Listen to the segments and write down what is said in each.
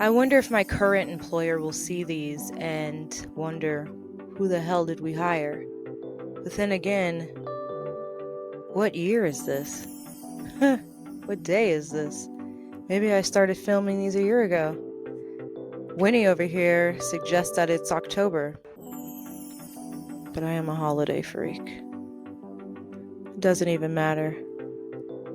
I wonder if my current employer will see these and wonder, who the hell did we hire? But then again, what year is this? What day is this? Maybe I started filming these a year ago. Winnie over here suggests that it's October, but I am a holiday freak. It doesn't even matter.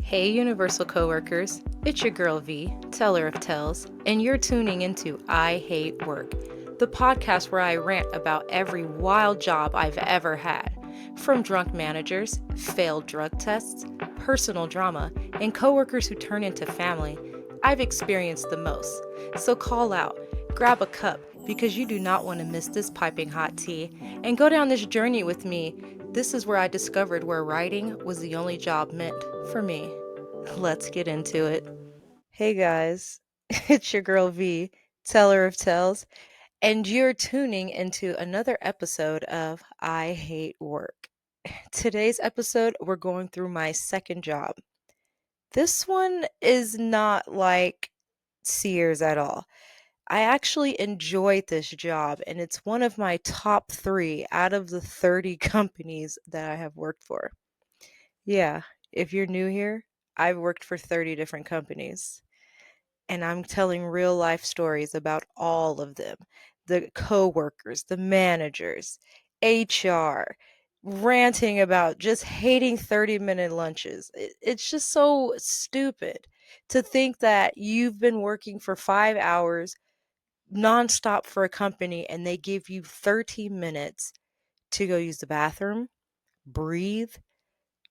Hey, Universal Coworkers, it's your girl V, teller of tales, and you're tuning into I Hate Work, the podcast where I rant about every wild job I've ever had. From drunk managers, failed drug tests, personal drama, and coworkers who turn into family, I've experienced the most. So call out, grab a cup, because you do not want to miss this piping hot tea, and go down this journey with me. This is where I discovered where writing was the only job meant for me. Let's get into it. Hey guys, it's your girl V, teller of tales, and you're tuning into another episode of I Hate Work. Today's episode, we're going through my second job. This one is not like Sears at all. I actually enjoyed this job, and it's one of my top 3 out of the 30 companies that I have worked for. Yeah, if you're new here, I've worked for 30 different companies, and I'm telling real life stories about all of them. The coworkers, the managers, HR, ranting about just hating 30-minute lunches. It's just so stupid to think that you've been working for 5 hours nonstop for a company and they give you 30 minutes to go use the bathroom, breathe,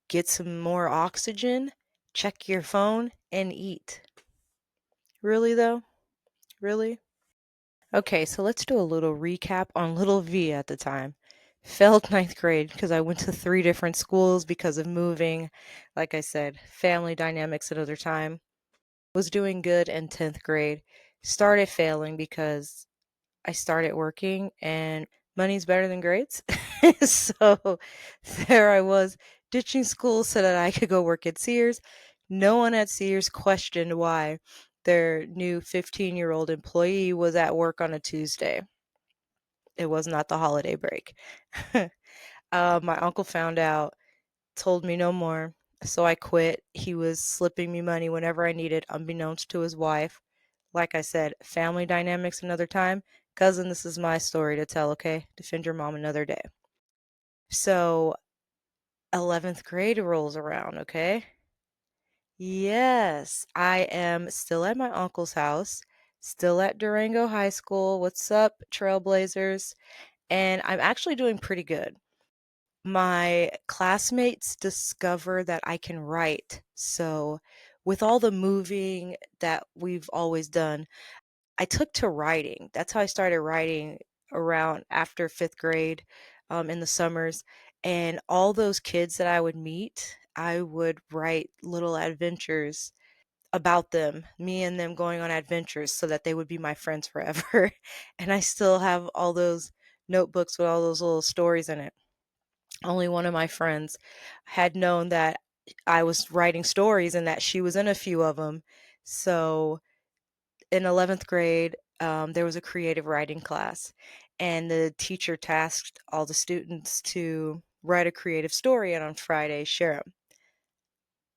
get some more oxygen, check your phone, and eat. Really, though? Really? Okay, so let's do a little recap on little V at the time. Failed ninth grade because I went to 3 different schools because of moving. Like I said, family dynamics another time. Was doing good in 10th grade. Started failing because I started working and money's better than grades. So there I was ditching school so that I could go work at Sears. No one at Sears questioned why their new 15-year-old employee was at work on a Tuesday. It was not the holiday break. My uncle found out, told me no more. So I quit. He was slipping me money whenever I needed, unbeknownst to his wife. Like I said, family dynamics another time. Cousin, this is my story to tell, okay? Defend your mom another day. So 11th grade rolls around, okay? Yes, I am still at my uncle's house, still at Durango High School. What's up, Trailblazers? And I'm actually doing pretty good. My classmates discover that I can write. So, with all the moving that we've always done, I took to writing. That's how I started writing around after 5th grade, in the summers. And all those kids that I would meet, I would write little adventures about them, me and them going on adventures so that they would be my friends forever. And I still have all those notebooks with all those little stories in it. Only one of my friends had known that I was writing stories and that she was in a few of them. So in 11th grade, there was a creative writing class, and the teacher tasked all the students to write a creative story and on Friday share them.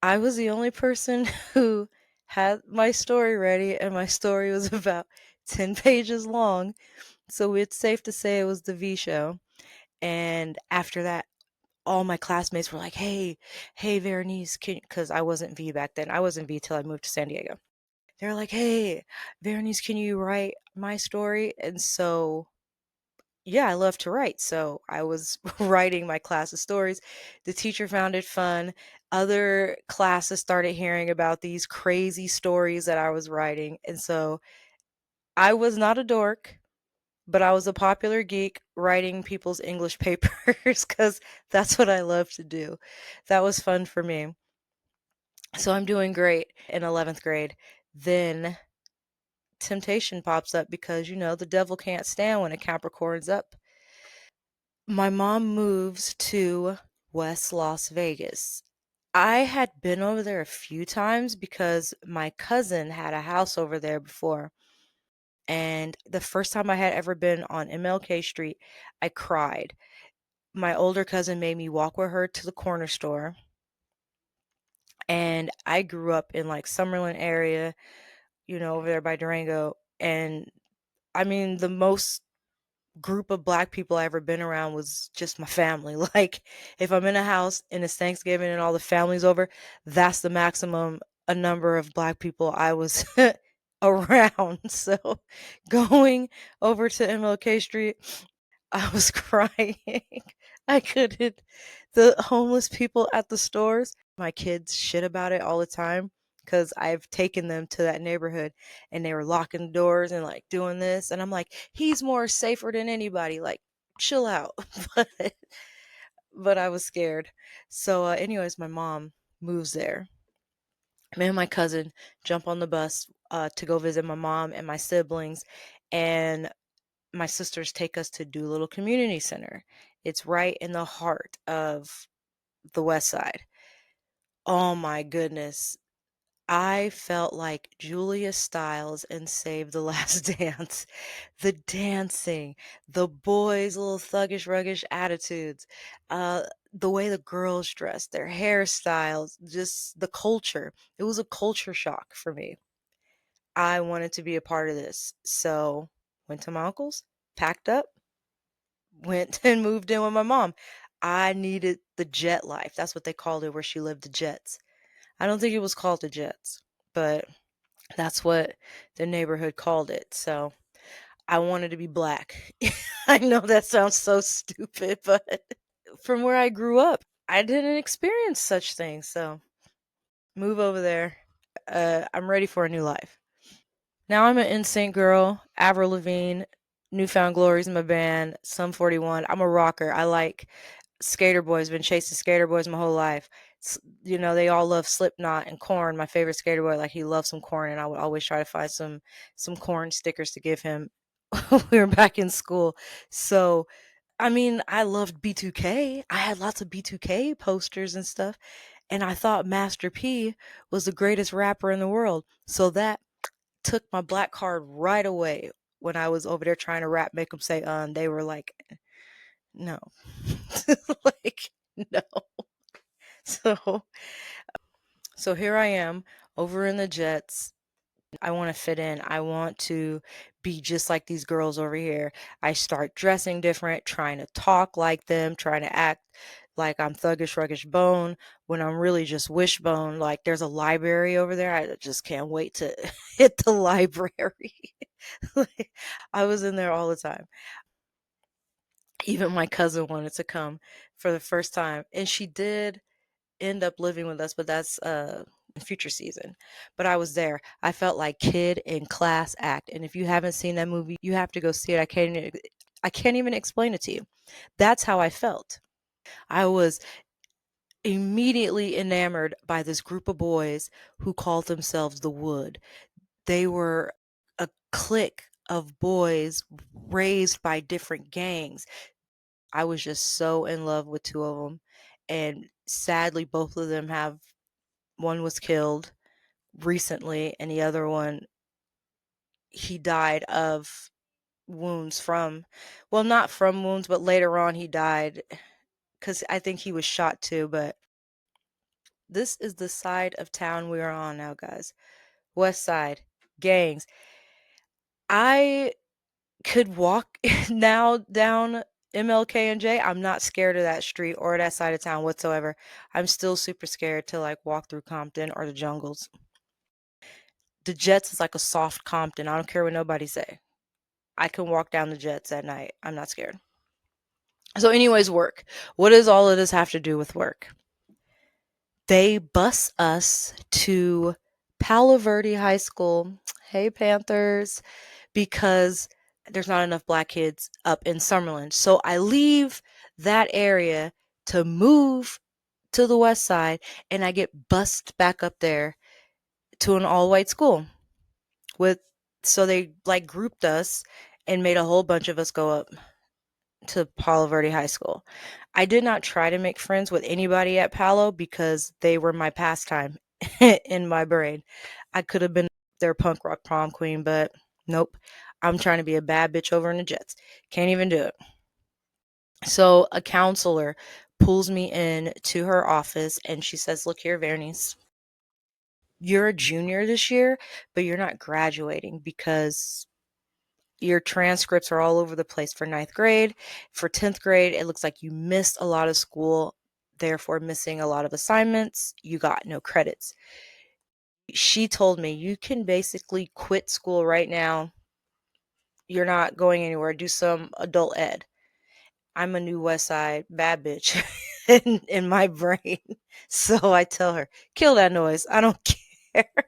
I was the only person who had my story ready, and my story was about 10 pages long. So it's safe to say it was the V show. And after that, all my classmates were like, hey, Veronice, because I wasn't V back then. I wasn't V till I moved to San Diego. They're like, hey, Veronice, can you write my story? And so, yeah, I love to write. So I was writing my class's stories. The teacher found it fun. Other classes started hearing about these crazy stories that I was writing. And so I was not a dork, but I was a popular geek writing people's English papers because that's what I love to do. That was fun for me. So I'm doing great in 11th grade. Then temptation pops up because, the devil can't stand when a Capricorn's up. My mom moves to West Las Vegas. I had been over there a few times because my cousin had a house over there before. And the first time I had ever been on MLK Street, I cried. My older cousin made me walk with her to the corner store, and I grew up in like Summerlin area, over there by Durango. And I mean, the most group of black people I ever been around was just my family. Like, if I'm in a house and it's Thanksgiving and all the family's over, that's the maximum a number of black people I was around. So going over to MLK Street, I was crying. I couldn't. The homeless people at the stores, my kids shit about it all the time because I've taken them to that neighborhood and they were locking the doors and like doing this. And I'm like, he's more safer than anybody. Like, chill out. but, but I was scared. So, anyways, my mom moves there. Me and my cousin jump on the bus to go visit my mom and my siblings. And my sisters take us to Doolittle Community Center. It's right in the heart of the West Side. Oh my goodness. I felt like Julia Stiles in Save the Last Dance. The dancing, the boys' little thuggish, ruggish attitudes, uh, the way the girls dressed, their hairstyles, just the culture. It was a culture shock for me. I wanted to be a part of this. So went to my uncle's, packed up, went and moved in with my mom. I needed the jet life. That's what they called it where she lived, the jets. I don't think it was called the jets, but that's what the neighborhood called it. So I wanted to be black. I know that sounds so stupid, but from where I grew up, I didn't experience such things. So move over there. I'm ready for a new life. Now I'm an NSYNC girl, Avril Lavigne, Newfound Glory's my band, Sum 41. I'm a rocker. I like Skater Boys. Been chasing Skater Boys my whole life. They all love Slipknot and Korn. My favorite Skater Boy, like he loves some Korn, and I would always try to find some Korn stickers to give him. We were back in school, so I mean, I loved B2K. I had lots of B2K posters and stuff, and I thought Master P was the greatest rapper in the world. So that took my black card right away when I was over there trying to rap, make them say, and they were like, no. Like, no. So so here I am over in the Jets. I want to fit in. I want to be just like these girls over here. I start dressing different, trying to talk like them, trying to act like I'm thuggish, ruggish bone when I'm really just wishbone. Like there's a library over there. I just can't wait to hit the library. Like, I was in there all the time. Even my cousin wanted to come for the first time, and she did end up living with us, but that's future season. But I was there. I felt like Kid in Class Act, and if you haven't seen that movie, you have to go see it. I can't even explain it to you. That's how I felt. I was immediately enamored by this group of boys who called themselves the Wood. They were a clique of boys raised by different gangs. I was just so in love with two of them, and sadly both of them have one was killed recently, and the other one, he died of wounds from, well, not from wounds, but later on he died because I think he was shot too. But this is the side of town we are on now, guys. West Side, gangs. I could walk now down MLK and J. I'm not scared of that street or that side of town whatsoever. I'm still super scared to like walk through Compton or the jungles. The Jets is like a soft Compton. I don't care what nobody say. I can walk down the Jets at night. I'm not scared. So, anyways, work. What does all of this have to do with work? They bus us to Palo Verde High School. Hey, Panthers, because there's not enough black kids up in Summerlin. So I leave that area to move to the west side, and I get bused back up there to an all-white school with, so they like grouped us and made a whole bunch of us go up to Palo Verde High School. I did not try to make friends with anybody at Palo because they were my pastime in my brain. I could have been their punk rock prom queen, but nope. I'm trying to be a bad bitch over in the Jets. Can't even do it. So a counselor pulls me in to her office and she says, "Look here, Vernice, you're a junior this year, but you're not graduating because your transcripts are all over the place for ninth grade. For 10th grade, it looks like you missed a lot of school, therefore missing a lot of assignments. You got no credits." She told me, "You can basically quit school right now. You're not going anywhere. Do some adult ed." I'm a new West Side bad bitch in my brain. So I tell her, "Kill that noise. I don't care."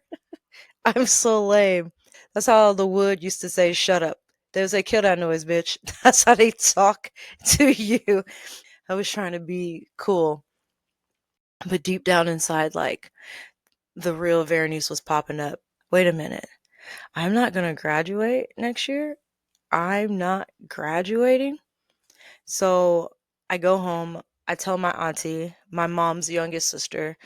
I'm so lame. That's how the wood used to say, "Shut up." They would say, "Kill that noise, bitch." That's how they talk to you. I was trying to be cool, but deep down inside, like, the real Veronice was popping up. Wait a minute. I'm not going to graduate next year. I'm not graduating. So I go home. I tell my auntie, my mom's youngest sister,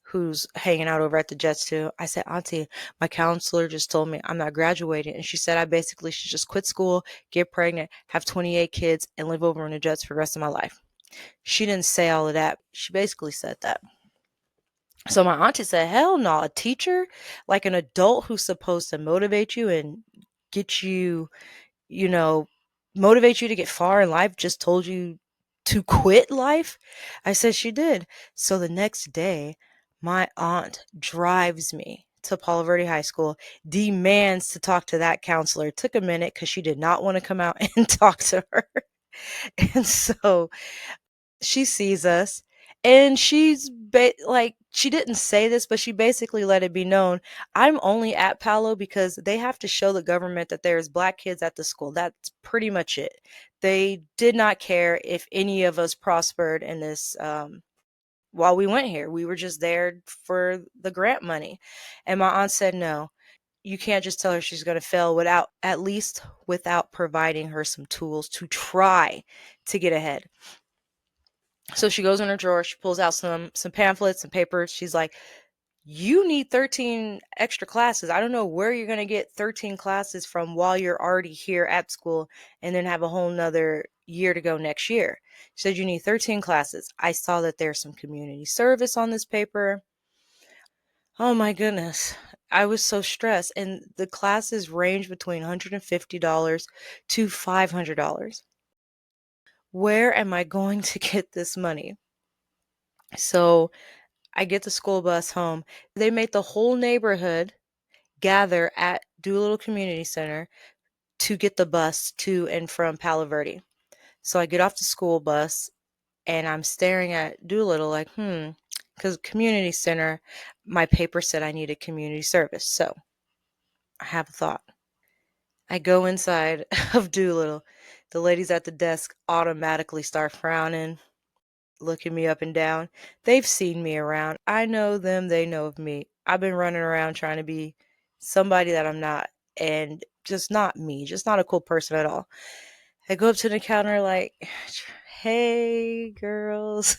who's hanging out over at the Jets too. I said, "Auntie, my counselor just told me I'm not graduating." And she said I basically should just quit school, get pregnant, have 28 kids, and live over in the Jets for the rest of my life. She didn't say all of that. She basically said that. So my auntie said, "Hell no, a teacher, like an adult who's supposed to motivate you and get you, you know, motivate you to get far in life, just told you to quit life?" I said she did. So the next day, my aunt drives me to Palo Verde High School, demands to talk to that counselor. It took a minute because she did not want to come out and talk to her. And so she sees us and like, she didn't say this, but she basically let it be known, I'm only at Palo because they have to show the government that there's black kids at the school. That's pretty much it. They did not care if any of us prospered in this while we went here. We were just there for the grant money. And my aunt said, "No, you can't just tell her she's going to fail without, at least without providing her some tools to try to get ahead." So she goes in her drawer, she pulls out some pamphlets and papers. She's like, "You need 13 extra classes. I don't know where you're going to get 13 classes from while you're already here at school and then have a whole nother year to go next year." She said, "You need 13 classes." I saw that there's some community service on this paper. Oh my goodness. I was so stressed. And the classes range between $150 to $500. Where am I going to get this money? So I get the school bus home. They made the whole neighborhood gather at Doolittle Community Center to get the bus to and from Palo Verde. So I get off the school bus and I'm staring at Doolittle like, because community center, my paper said I needed community service. So I have a thought. I go inside of Doolittle. The ladies at the desk automatically start frowning, looking me up and down. They've seen me around. I know them, they know of me. I've been running around trying to be somebody that I'm not, and just not me, just not a cool person at all. I go up to the counter like, "Hey girls,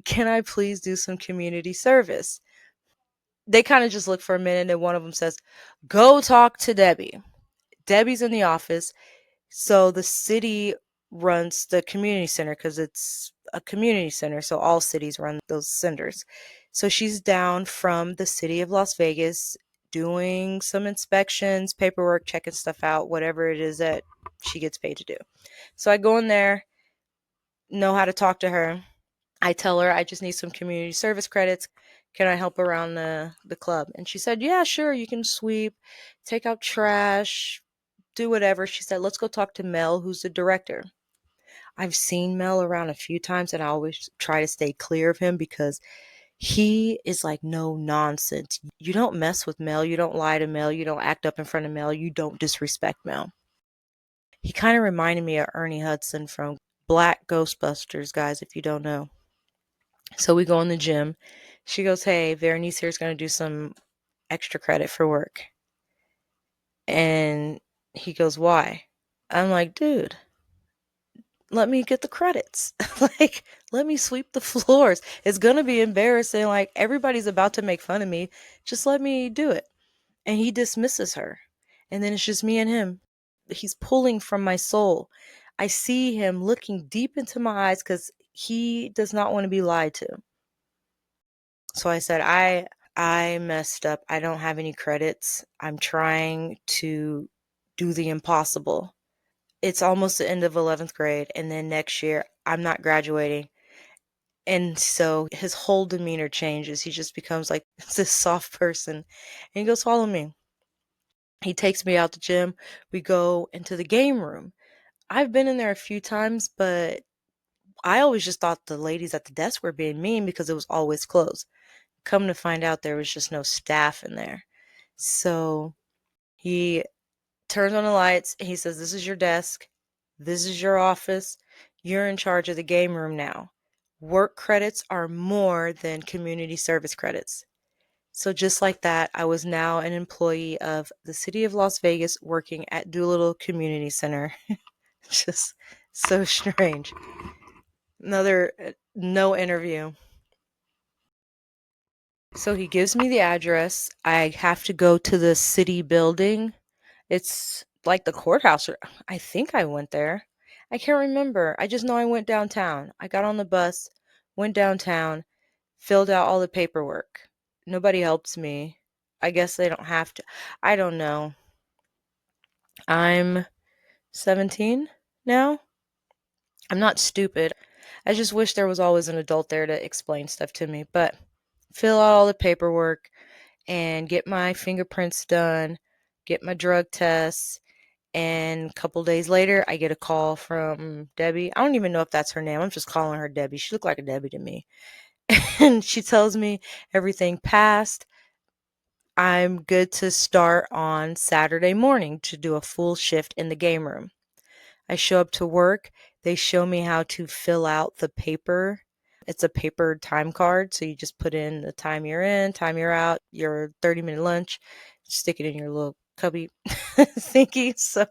can I please do some community service?" They kind of just look for a minute and one of them says, "Go talk to Debbie." Debbie's in the office. So the city runs the community center because it's a community center. So all cities run those centers. So she's down from the city of Las Vegas doing some inspections, paperwork, checking stuff out, whatever it is that she gets paid to do. So I go in there, know how to talk to her. I tell her I just need some community service credits. Can I help around the club? And she said, "Yeah, sure. You can sweep, take out trash, do whatever." She said, "Let's go talk to Mel, who's the director." I've seen Mel around a few times and I always try to stay clear of him because he is like no nonsense. You don't mess with Mel. You don't lie to Mel. You don't act up in front of Mel. You don't disrespect Mel. He kind of reminded me of Ernie Hudson from Black Ghostbusters, guys, if you don't know. So we go in the gym. She goes, "Hey, Veronice here is going to do some extra credit for work." And he goes, "Why?" I'm like, "Dude, let me get the credits." Like, let me sweep the floors. It's going to be embarrassing. Like, everybody's about to make fun of me. Just let me do it. And he dismisses her. and then it's just me and him. He's pulling from my soul. I see him looking deep into my eyes because he does not want to be lied to. So I said, I messed up. I don't have any credits. I'm trying to do the impossible. It's almost the end of 11th grade, and then next year I'm not graduating. And so his whole demeanor changes. He just becomes like this soft person. And he goes, follow me. He takes me out the gym. We go into the game room. I've been in there a few times, but I always just thought the ladies at the desk were being mean because it was always closed. Come to find out, there was just no staff in there. So he turns on the lights and he says, this is your desk. This is your office. You're in charge of the game room now. Work credits are more than community service credits. So just like that, I was now an employee of the city of Las Vegas working at Doolittle Community Center. Just so strange. Another no interview. So he gives me the address. I have to go to the city building. It's like the courthouse. Or I think I went there. I can't remember. I just know I went downtown. I got on the bus, went downtown, filled out all the paperwork. Nobody helps me. I guess they don't have to. I don't know. I'm 17 now. I'm not stupid. I just wish there was always an adult there to explain stuff to me. But fill out all the paperwork and get my fingerprints done, get my drug tests. And a couple days later, I get a call from Debbie. I don't even know if that's her name. I'm just calling her Debbie. She looked like a Debbie to me. And she tells me everything passed. I'm good to start on Saturday morning to do a full shift in the game room. I show up to work. They show me how to fill out the paper. It's a paper time card. So you just put in the time you're in, time you're out, your 30-minute lunch, stick it in your little cubby thingy. So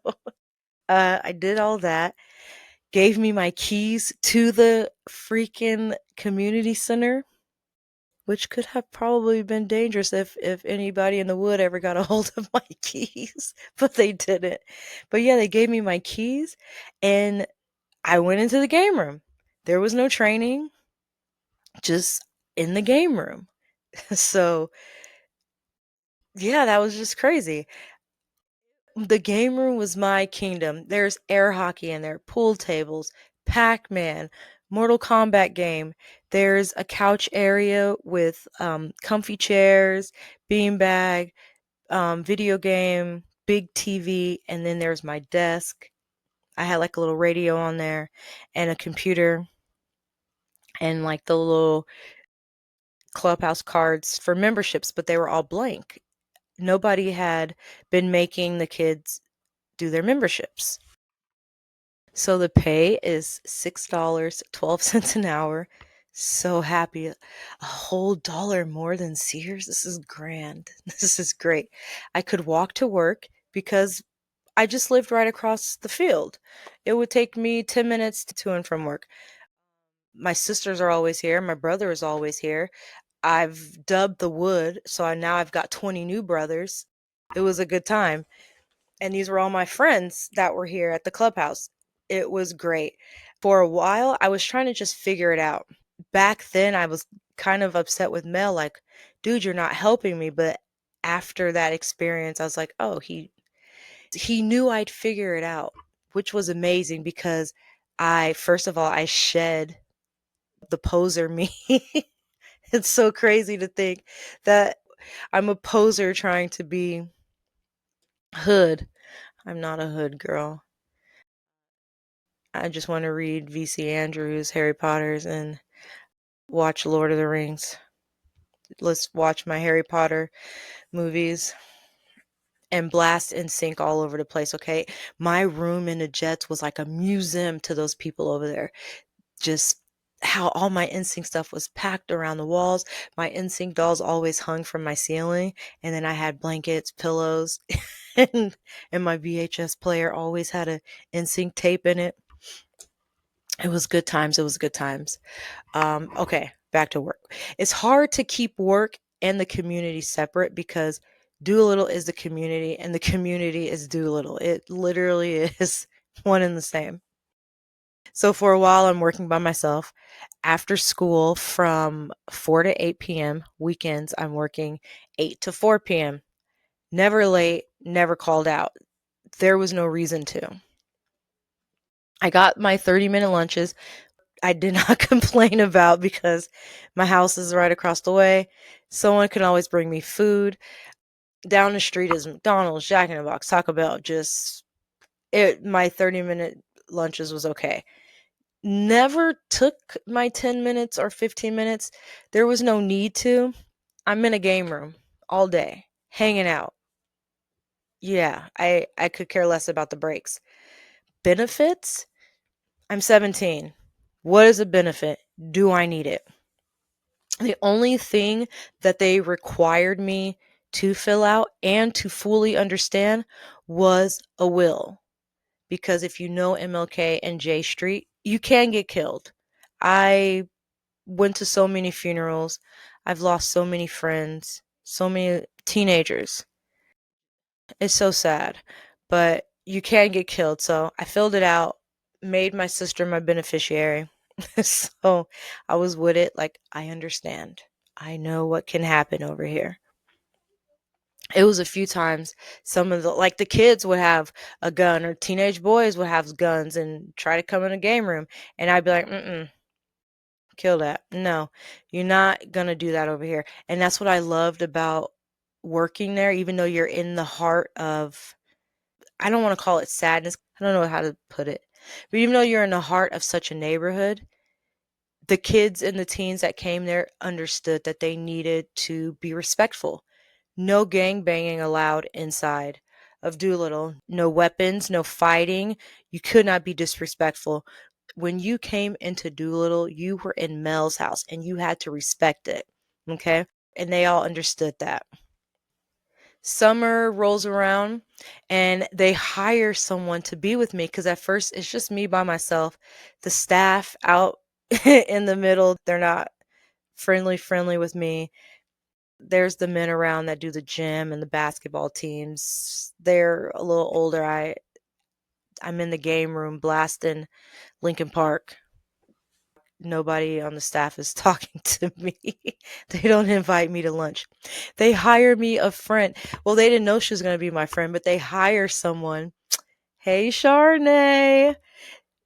I did all that. Gave me my keys to the freaking community center, which could have probably been dangerous if anybody in the wood ever got a hold of my keys, but they didn't. But yeah, they gave me my keys and I went into the game room. There was no training, just in the game room. So yeah, that was just crazy. The game room was my kingdom. There's air hockey in there, pool tables, Pac-Man, Mortal Kombat game. There's a couch area with comfy chairs, beanbag, video game, big TV, and then there's my desk. I had like a little radio on there and a computer and like the little clubhouse cards for memberships, but they were all blank. Nobody had been making the kids do their memberships. So the pay is $6.12 an hour. So happy. A whole dollar more than Sears. This is grand. This is great. I could walk to work because I just lived right across the field. It would take me 10 minutes to and from work. My sisters are always here. My brother is always here. I've dubbed the wood, so now I've got 20 new brothers. It was a good time. And these were all my friends that were here at the clubhouse. It was great. For a while, I was trying to just figure it out. Back then, I was kind of upset with Mel, like, dude, you're not helping me. But after that experience, I was like, oh, he knew I'd figure it out, which was amazing because first of all, I shed the poser me. It's so crazy to think that I'm a poser trying to be hood. I'm not a hood girl. I just want to read V.C. Andrews, Harry Potter's, and watch Lord of the Rings. Let's watch my Harry Potter movies and blast and sync all over the place, okay? My room in the Jets was like a museum to those people over there. Just how all my NSYNC stuff was packed around the walls. My NSYNC dolls always hung from my ceiling, and then I had blankets, pillows, and my VHS player always had a NSYNC tape in it. It was good times. It was good times. Okay, back to work. It's hard to keep work and the community separate because Doolittle is the community, and the community is Doolittle. It literally is one and the same. So for a while, I'm working by myself. After school from 4 to 8 p.m., weekends, I'm working 8 to 4 p.m. Never late, never called out. There was no reason to. I got my 30-minute lunches. I did not complain about because my house is right across the way. Someone can always bring me food. Down the street is McDonald's, Jack in the Box, Taco Bell. My 30-minute lunches was okay. Never took my 10 minutes or 15 minutes. There was no need to. I'm in a game room all day, hanging out. Yeah, I could care less about the breaks. Benefits? I'm 17. What is a benefit? Do I need it? The only thing that they required me to fill out and to fully understand was a will. Because if you know MLK and J Street, you can get killed. I went to so many funerals. I've lost so many friends, so many teenagers. It's so sad, but you can get killed. So I filled it out, made my sister my beneficiary. So I was with it. Like, I understand. I know what can happen over here. It was a few times some of the kids would have a gun, or teenage boys would have guns and try to come in a game room. And I'd be like, kill that. No, you're not going to do that over here. And that's what I loved about working there, even though you're in the heart of, I don't want to call it sadness. I don't know how to put it. But even though you're in the heart of such a neighborhood, the kids and the teens that came there understood that they needed to be respectful. No gang banging allowed inside of Doolittle. No weapons, no fighting. You could not be disrespectful. When you came into Doolittle, you were in Mel's house and you had to respect it. Okay? And they all understood that. Summer rolls around and they hire someone to be with me because at first it's just me by myself. The staff out in the middle, they're not friendly with me. There's the men around that do the gym and the basketball teams. They're a little older. I'm in the game room blasting Lincoln Park. Nobody on the staff is talking to me. They don't invite me to lunch. They hire me a friend. Well, they didn't know she was going to be my friend, but they hire someone. Hey, Charnay.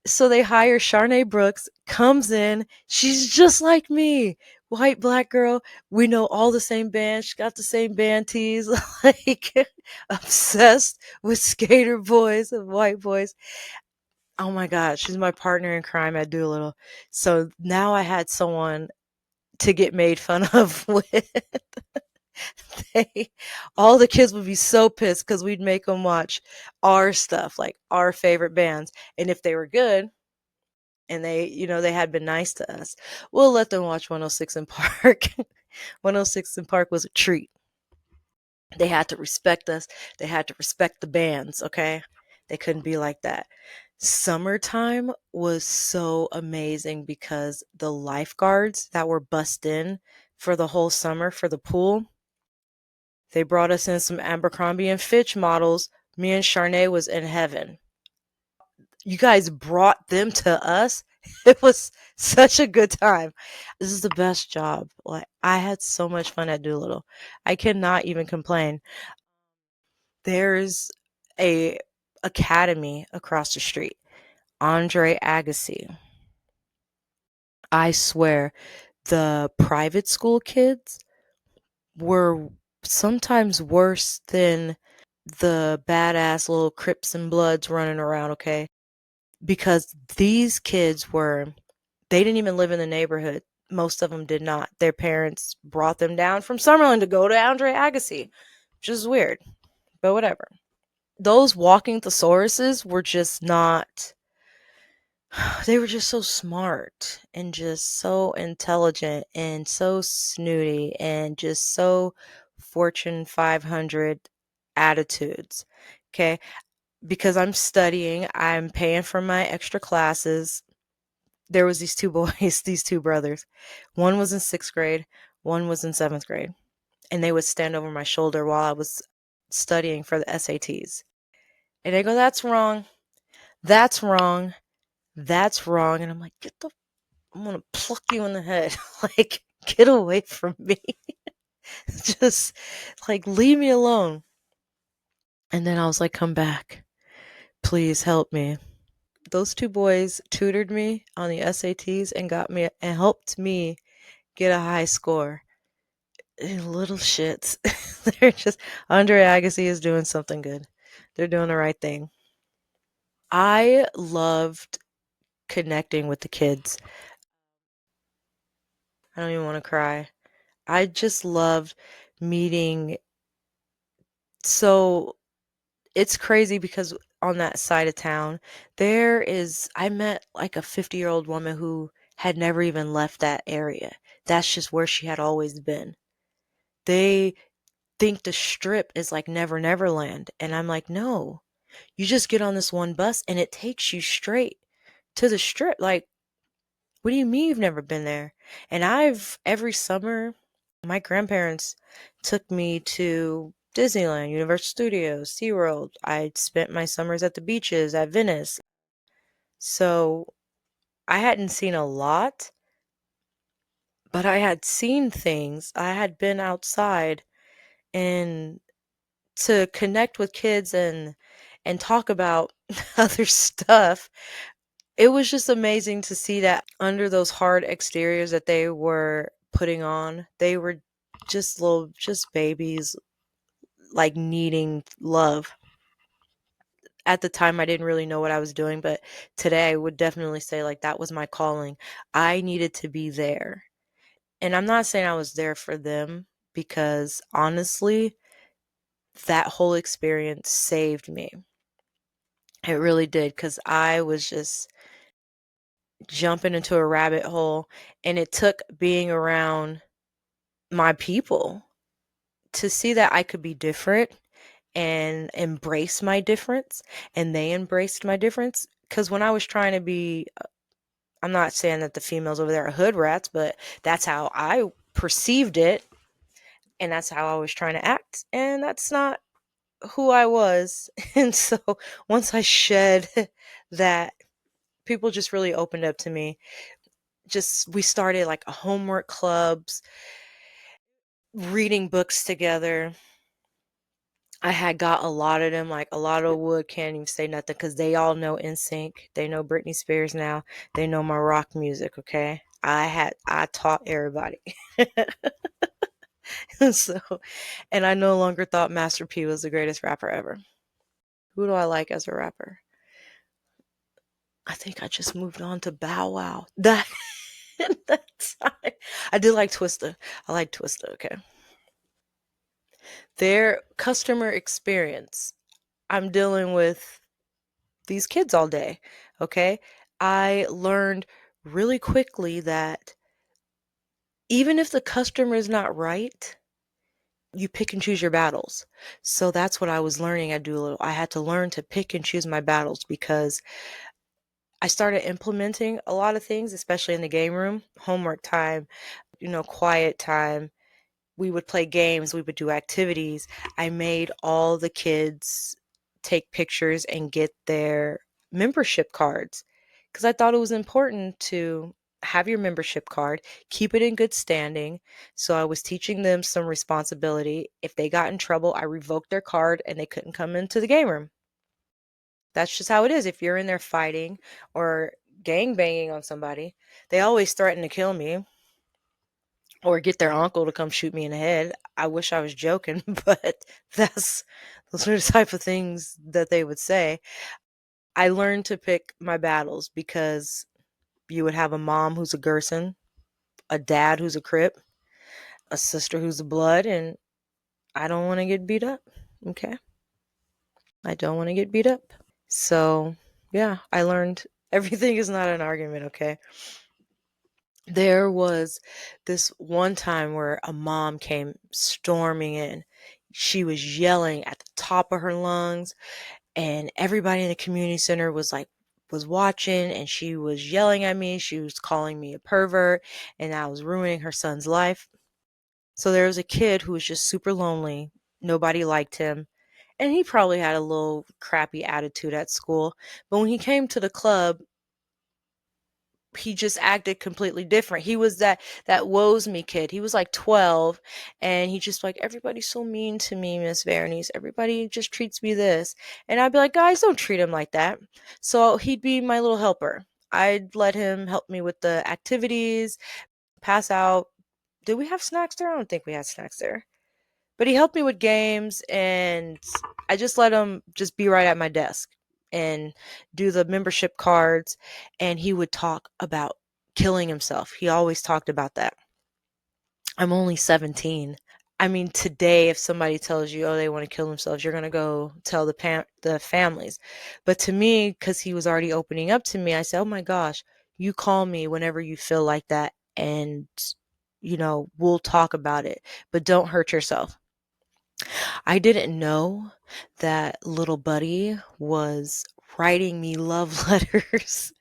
So they hire Charnay Brooks, comes in. She's just like me. White, black girl. We know all the same bands. She got the same band tees. Like, obsessed with skater boys and white boys. Oh my God, she's my partner in crime at Doolittle. So now I had someone to get made fun of with. They, all the kids would be so pissed because we'd make them watch our stuff, like our favorite bands. And if they were good, and they had been nice to us, we'll let them watch 106 in Park. 106 in Park was a treat. They had to respect us. They had to respect the bands, okay? They couldn't be like that. Summertime was so amazing because the lifeguards that were bussed in for the whole summer for the pool, they brought us in some Abercrombie and Fitch models. Me and Charnay was in heaven. You guys brought them to us. It was such a good time. This is the best job. Like, I had so much fun at Doolittle. I cannot even complain. There's a academy across the street, Andre Agassi. I swear, the private school kids were sometimes worse than the badass little Crips and Bloods running around, okay? Because these kids they didn't even live in the neighborhood. Most of them did not. Their parents brought them down from Summerlin to go to Andre Agassi, which is weird, but whatever. Those walking thesauruses were just not, they were just so smart and just so intelligent and so snooty and just so Fortune 500 attitudes. Okay. Because I'm studying, I'm paying for my extra classes. There was these two boys, these two brothers. One was in 6th grade, one was in 7th grade. and they would stand over my shoulder while I was studying for the SATs. And they go, "That's wrong. That's wrong. That's wrong." And I'm like, I'm gonna pluck you in the head. Like, get away from me. Just like leave me alone. And then I was like, "Come back. Please help me." Those two boys tutored me on the SATs and got me and helped me get a high score. Little shits. They're just Andre Agassi is doing something good. They're doing the right thing. I loved connecting with the kids. I don't even want to cry. I just loved meeting. So it's crazy because on that side of town, I met like a 50-year-old woman who had never even left that area. That's just where she had always been. They think the strip is like Never Never Land. And I'm like, no, you just get on this one bus and it takes you straight to the strip. Like, what do you mean you've never been there? And every summer, my grandparents took me to Disneyland, Universal Studios, SeaWorld. I spent my summers at the beaches at Venice. So I hadn't seen a lot, but I had seen things. I had been outside, and to connect with kids and talk about other stuff, it was just amazing to see that under those hard exteriors that they were putting on, they were just babies, like needing love. At the time, I didn't really know what I was doing, but today I would definitely say like that was my calling. I needed to be there. And I'm not saying I was there for them, because honestly, that whole experience saved me. It really did, because I was just jumping into a rabbit hole, and it took being around my people to see that I could be different and embrace my difference, and they embraced my difference. Because when I was trying to be, I'm not saying that the females over there are hood rats, but that's how I perceived it, and that's how I was trying to act, and that's not who I was. And so once I shed that, people just really opened up to me. Just we started like a homework clubs, reading books together. I had got a lot of them, like a lot of Wood can't even say nothing because they all know NSYNC. They know Britney Spears now. They know my rock music, okay? I taught everybody. So, and I no longer thought Master P was the greatest rapper ever. Who do I like as a rapper? I think I just moved on to Bow Wow. That's I did like Twista. I like Twista, okay? Their customer experience. I'm dealing with these kids all day, okay? I learned really quickly that even if the customer is not right, you pick and choose your battles. So that's what I was learning at Doolittle. I had to learn to pick and choose my battles, because I started implementing a lot of things, especially in the game room, homework time, quiet time. We would play games, we would do activities. I made all the kids take pictures and get their membership cards, because I thought it was important to have your membership card, keep it in good standing. So I was teaching them some responsibility. If they got in trouble, I revoked their card and they couldn't come into the game room. That's just how it is. If you're in there fighting or gang banging on somebody, they always threaten to kill me or get their uncle to come shoot me in the head. I wish I was joking, but those are the type of things that they would say. I learned to pick my battles, because you would have a mom who's a Gerson, a dad who's a Crip, a sister who's a Blood, and I don't want to get beat up. Okay? I don't want to get beat up. So, yeah, I learned everything is not an argument, okay? There was this one time where a mom came storming in. She was yelling at the top of her lungs, and everybody in the community center was watching, and she was yelling at me. She was calling me a pervert, and I was ruining her son's life. So there was a kid who was just super lonely. Nobody liked him. And he probably had a little crappy attitude at school. But when he came to the club, he just acted completely different. He was that woes me kid. He was like 12, and he just like, everybody's so mean to me, Miss Vernice. Everybody just treats me this. And I'd be like, guys, don't treat him like that. So he'd be my little helper. I'd let him help me with the activities, pass out. Did we have snacks there? I don't think we had snacks there. But he helped me with games, and I just let him just be right at my desk and do the membership cards. And he would talk about killing himself. He always talked about that. I'm only 17. I mean, today, if somebody tells you, oh, they want to kill themselves, you're going to go tell the families. But to me, because he was already opening up to me, I said, oh my gosh, you call me whenever you feel like that, and, we'll talk about it, but don't hurt yourself. I didn't know that little buddy was writing me love letters.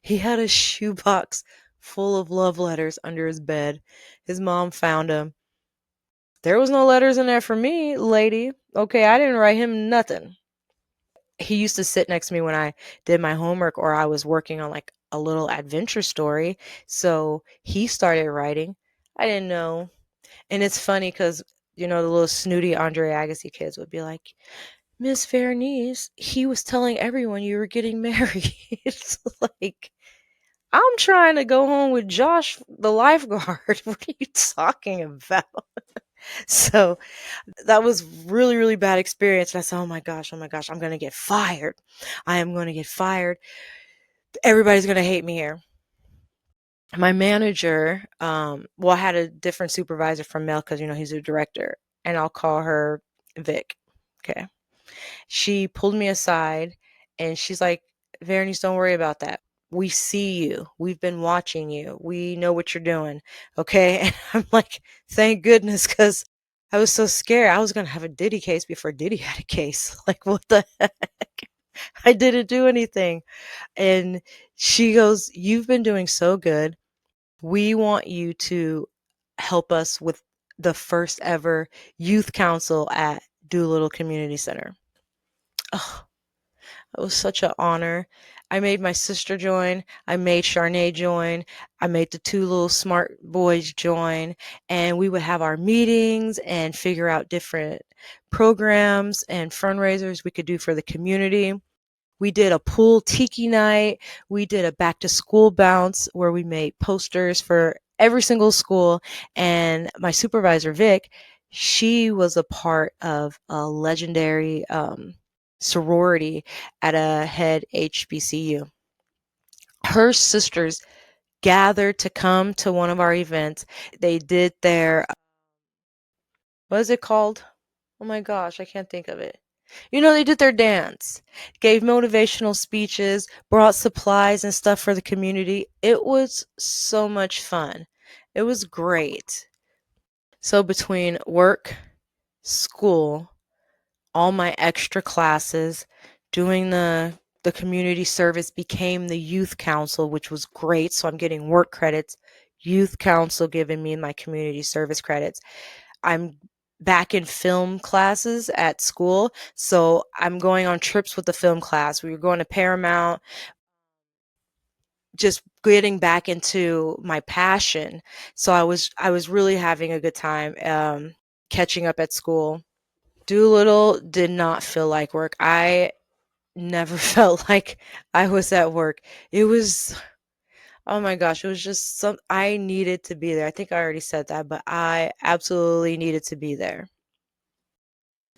He had a shoebox full of love letters under his bed. His mom found him. There was no letters in there for me, lady. Okay, I didn't write him nothing. He used to sit next to me when I did my homework or I was working on like a little adventure story. So he started writing. I didn't know. And it's funny because, the little snooty Andre Agassi kids would be like, Miss Vernice, he was telling everyone you were getting married. It's like, I'm trying to go home with Josh, the lifeguard. What are you talking about? So that was really, really bad experience. And I said, oh my gosh, I'm going to get fired. I am going to get fired. Everybody's going to hate me here. My manager, I had a different supervisor from Mel because, he's a director, and I'll call her Vic. Okay. She pulled me aside and she's like, Vernice, don't worry about that. We see you. We've been watching you. We know what you're doing. Okay. And I'm like, thank goodness, because I was so scared. I was going to have a Diddy case before Diddy had a case. Like, what the heck? I didn't do anything. And she goes, you've been doing so good. We want you to help us with the first ever youth council at Doolittle Community Center. Oh, it was such an honor. I made my sister join. I made Charnay join. I made the two little smart boys join. And we would have our meetings and figure out different programs and fundraisers we could do for the community. We did a pool tiki night. We did a back to school bounce where we made posters for every single school. And my supervisor, Vic, she was a part of a legendary sorority at a head HBCU. Her sisters gathered to come to one of our events. They did their, what is it called? Oh my gosh, I can't think of it. They did their dance, gave motivational speeches, brought supplies and stuff for the community. It was so much fun. It was great. So between work, school, all my extra classes, doing the community service became the youth council, which was great. So I'm getting work credits, youth council giving me my community service credits. I'm back in film classes at school. So I'm going on trips with the film class. We were going to Paramount, just getting back into my passion. So I was really having a good time catching up at school. Doolittle did not feel like work. I never felt like I was at work. It was, oh my gosh, it was just I needed to be there. I think I already said that, but I absolutely needed to be there.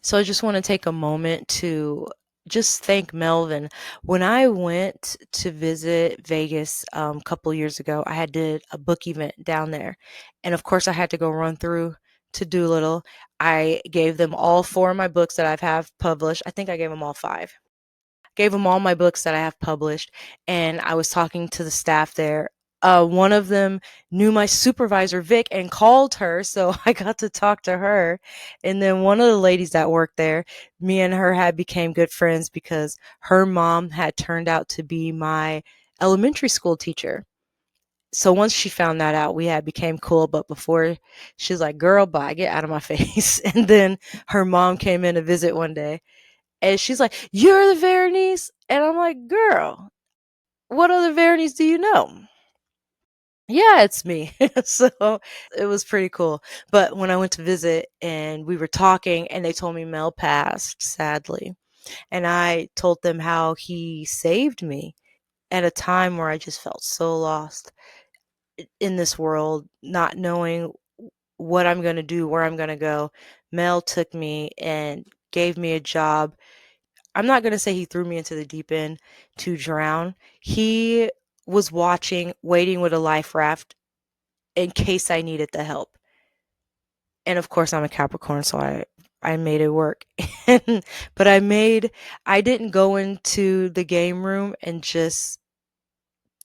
So I just want to take a moment to just thank Melvin. When I went to visit Vegas a couple years ago, I had did a book event down there. And of course I had to go run through to Doolittle. I gave them all four of my books that I've have published. I think I gave them all five. Gave them all my books that I have published, and I was talking to the staff there. One of them knew my supervisor, Vic, and called her, so I got to talk to her. And then one of the ladies that worked there, me and her had became good friends because her mom had turned out to be my elementary school teacher. So once she found that out, we had became cool. But before, she's like, "Girl, bye, get out of my face." And then her mom came in to visit one day, and she's like, "You're the Veronese?" And I'm like, "Girl, what other Veronese do you know?" Yeah, it's me. So it was pretty cool. But when I went to visit and we were talking, and they told me Mel passed, sadly. And I told them how he saved me at a time where I just felt so lost in this world, not knowing what I'm going to do, where I'm going to go. Mel took me and gave me a job. I'm not going to say he threw me into the deep end to drown. He was watching, waiting with a life raft in case I needed the help. And of course, I'm a Capricorn, so I made it work. But I didn't go into the game room and just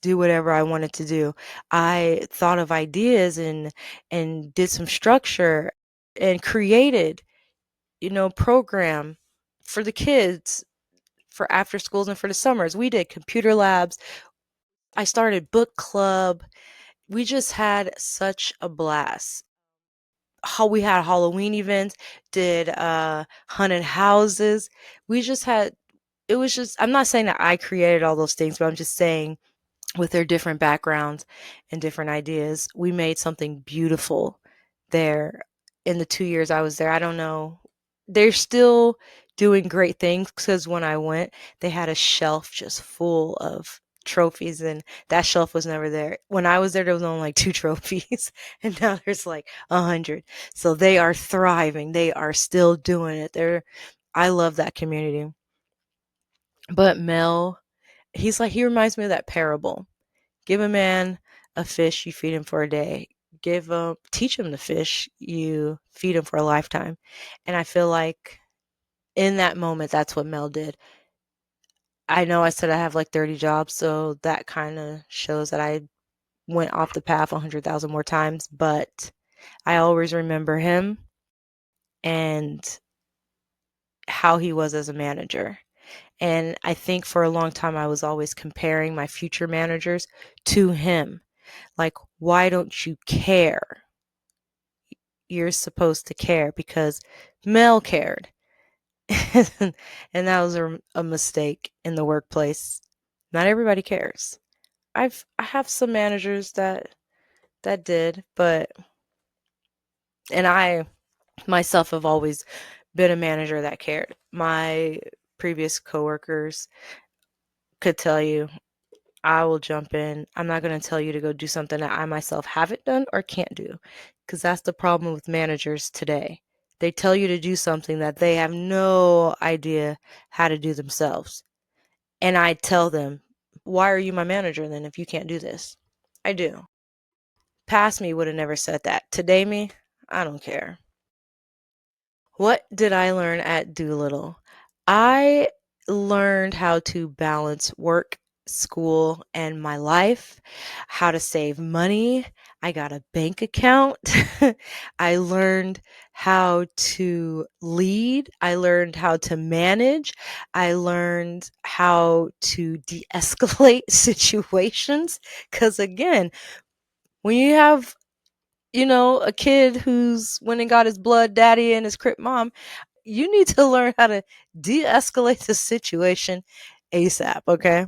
do whatever I wanted to do. I thought of ideas and did some structure and created, program for the kids for after schools and for the summers. We did computer labs. I started book club. We just had such a blast. How we had Halloween events, did haunted houses. We just had it was just I'm not saying that I created all those things, but I'm just saying with their different backgrounds and different ideas, we made something beautiful there in the 2 years I was there. I don't know. They're still doing great things because when I went, they had a shelf just full of trophies, and that shelf was never there. When I was there was only like 2 trophies, and now there's like 100. So they are thriving. They are still doing it. I love that community. But Mel, he reminds me of that parable. Give a man a fish, you feed him for a day. Teach him to fish, you feed him for a lifetime. And I feel like in that moment, that's what Mel did. I know I said I have like 30 jobs, so that kind of shows that I went off the path 100,000 more times, but I always remember him and how he was as a manager. And I think for a long time, I was always comparing my future managers to him. Like, why don't you care? You're supposed to care because Mel cared. And that was a mistake in the workplace. Not everybody cares. I have some managers that did, but and I myself have always been a manager that cared. My previous coworkers could tell you I will jump in. I'm not going to tell you to go do something that I myself haven't done or can't do, because that's the problem with managers today. They tell you to do something that they have no idea how to do themselves. And I tell them, why are you my manager then if you can't do this? I do. Past me would have never said that. Today, me, I don't care. What did I learn at Doolittle? I learned how to balance work, school, and my life, how to save money. I got a bank account. I learned how to lead. I learned how to manage. I learned how to de escalate situations. Because again, when you have a kid who's went and got his blood daddy and his crip mom, you need to learn how to de-escalate the situation ASAP, okay?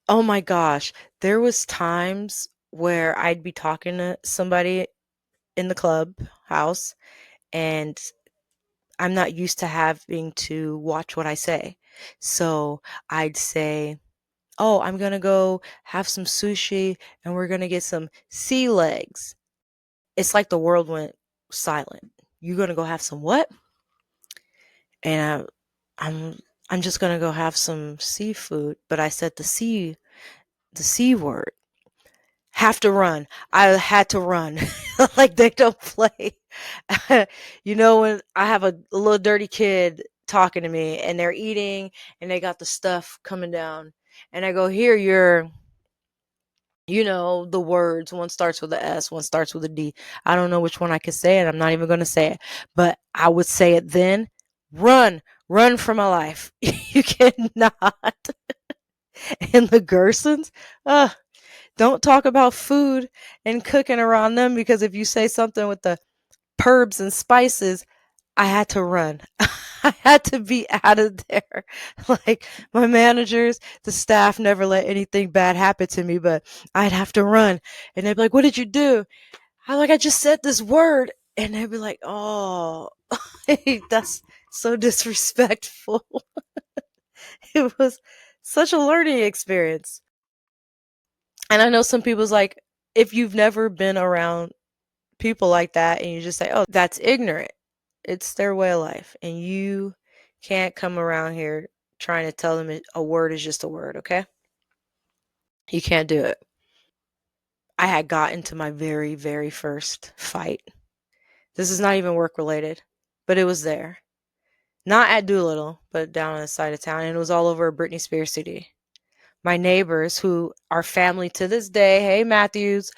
Oh my gosh, there was times where I'd be talking to somebody in the club house and I'm not used to having to watch what I say. So I'd say, "Oh, I'm going to go have some sushi and we're going to get some sea legs." It's like the world went silent. "You going to go have some what?" And I'm I'm just gonna go have some seafood, but I said the C word. Have to run. I had to run. Like they don't play. When I have a little dirty kid talking to me and they're eating and they got the stuff coming down and I go, "Here, the words. One starts with a S, one starts with a D. I don't know which one I could say, and I'm not even going to say it. But I would say it then. Run, run for my life. You cannot." And the Gersons, uh, Don't talk about food and cooking around them, because if you say something with the herbs and spices, I had to run. I had to be out of there. Like, my managers, the staff never let anything bad happen to me, but I'd have to run. And they'd be like, "What did you do?" I'm like, "I just said this word." And they'd be like, "Oh, that's so disrespectful." It was such a learning experience. And I know some people's like, if you've never been around people like that and you just say, "Oh, that's ignorant." It's their way of life. And you can't come around here trying to tell them a word is just a word, okay? You can't do it. I had got into my very, very first fight. This is not even work related, but it was there. Not at Doolittle, but down on the side of town. And it was all over a Britney Spears CD. My neighbors, who are family to this day, hey, Matthews,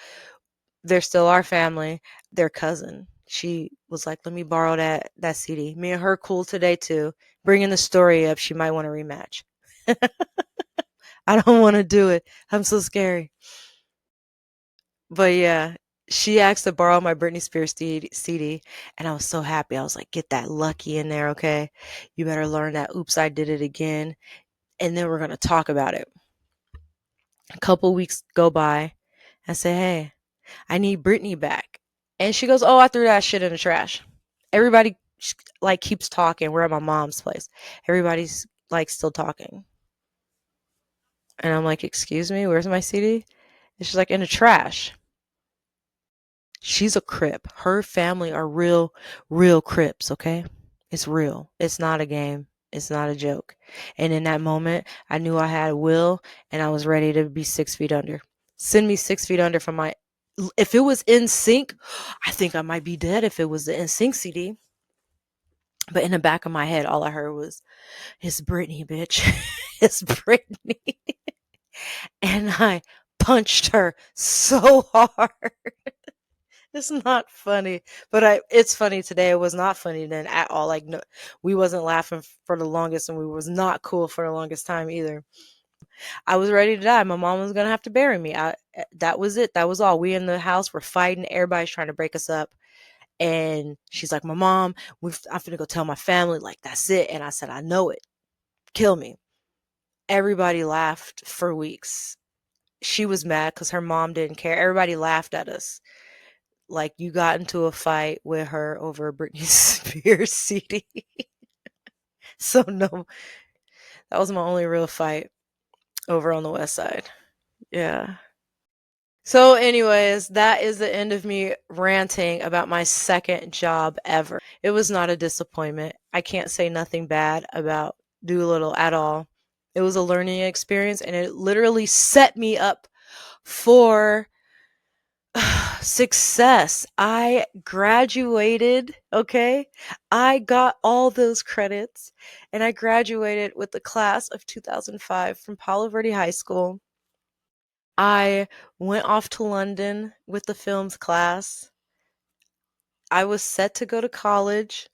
they're still our family. Their cousin, she was like, "Let me borrow that CD." Me and her cool today too. Bringing the story up, she might want to rematch. I don't want to do it. I'm so scary. But yeah, she asked to borrow my Britney Spears CD, and I was so happy. I was like, "Get that Lucky in there, okay? You better learn that Oops, I Did It Again, and then we're gonna talk about it." A couple weeks go by. I say, "Hey, I need Brittany back." And she goes, "Oh, I threw that shit in the trash." Everybody like keeps talking. We're at my mom's place. Everybody's like still talking. And I'm like, "Excuse me, where's my CD?" And she's like, "In the trash." She's a Crip. Her family are real, real Crips, okay? It's real. It's not a game. It's not a joke. And in that moment, I knew I had will, and I was ready to be 6 feet under. Send me 6 feet under from my. If it was in sync, I think I might be dead if it was the in sync CD. But in the back of my head, all I heard was, "It's Brittany, bitch." It's Brittany. And I punched her so hard. It's not funny, but it's funny today. It was not funny then at all. Like, no, we wasn't laughing for the longest, and we was not cool for the longest time either. I was ready to die. My mom was gonna have to bury me. That was it. That was all. We in the house were fighting. Everybody's trying to break us up. And she's like, "My mom, I'm gonna go tell my family, like, that's it." And I said, "I know it. Kill me." Everybody laughed for weeks. She was mad because her mom didn't care. Everybody laughed at us. Like, you got into a fight with her over a Britney Spears CD. So no, that was my only real fight over on the west side. Yeah. So anyways, that is the end of me ranting about my second job ever. It was not a disappointment. I can't say nothing bad about Doolittle at all. It was a learning experience, and it literally set me up for success. I graduated, okay? I got all those credits, and I graduated with the class of 2005 from Palo Verde High School. I went off to London with the films class. I was set to go to college.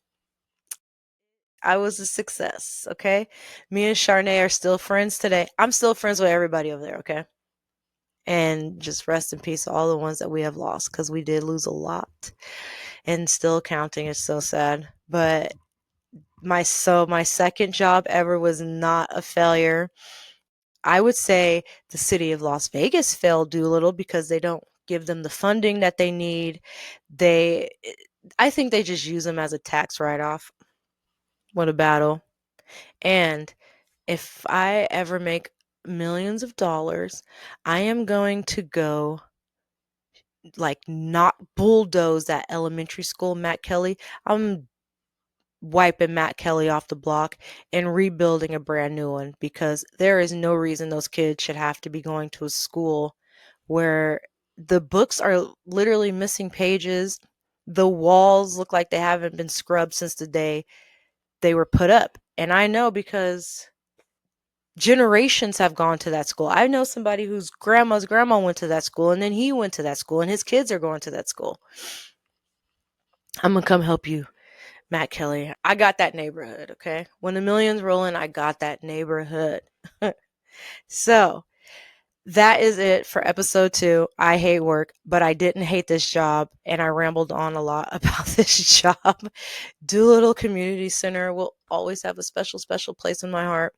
I was a success, okay? Me and Charnay are still friends today. I'm still friends with everybody over there, okay? And just rest in peace to all the ones that we have lost, because we did lose a lot. And still counting. It's so sad. But my second job ever was not a failure. I would say the city of Las Vegas failed Doolittle because they don't give them the funding that they need. I think they just use them as a tax write-off. What a battle. And if I ever make millions of dollars, I am going to go, like, not bulldoze that elementary school, Matt Kelly. I'm wiping Matt Kelly off the block and rebuilding a brand new one, because there is no reason those kids should have to be going to a school where the books are literally missing pages. The walls look like they haven't been scrubbed since the day they were put up. And I know because generations have gone to that school. I know somebody whose grandma's grandma went to that school, and then he went to that school, and his kids are going to that school. I'm gonna come help you, Matt Kelly. I got that neighborhood, okay? When the millions roll in, I got that neighborhood. So That is it for episode 2. I hate work, but I didn't hate this job, and I rambled on a lot about this job. Doolittle Community Center will always have a special, special place in my heart.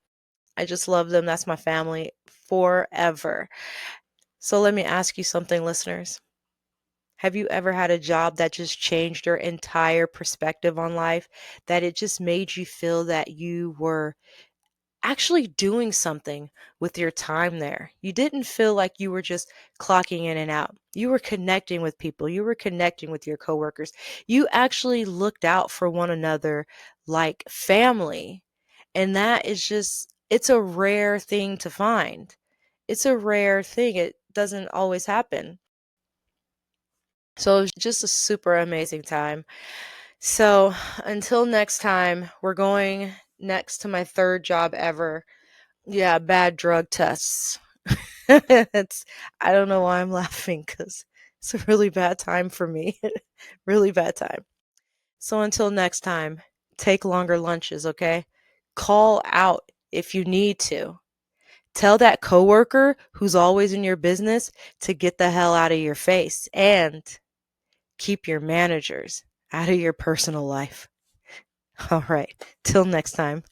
I just love them. That's my family forever. So let me ask you something, listeners. Have you ever had a job that just changed your entire perspective on life? That it just made you feel that you were actually doing something with your time there. You didn't feel like you were just clocking in and out. You were connecting with people. You were connecting with your coworkers. You actually looked out for one another like family. And that is just, it's a rare thing to find. It's a rare thing. It doesn't always happen. So it was just a super amazing time. So until next time, we're going next to my third job ever. Yeah, bad drug tests. It's I don't know why I'm laughing because it's a really bad time for me. Really bad time. So until next time, take longer lunches, okay? Call out if you need to. Tell that coworker who's always in your business to get the hell out of your face and keep your managers out of your personal life. All right. Till next time.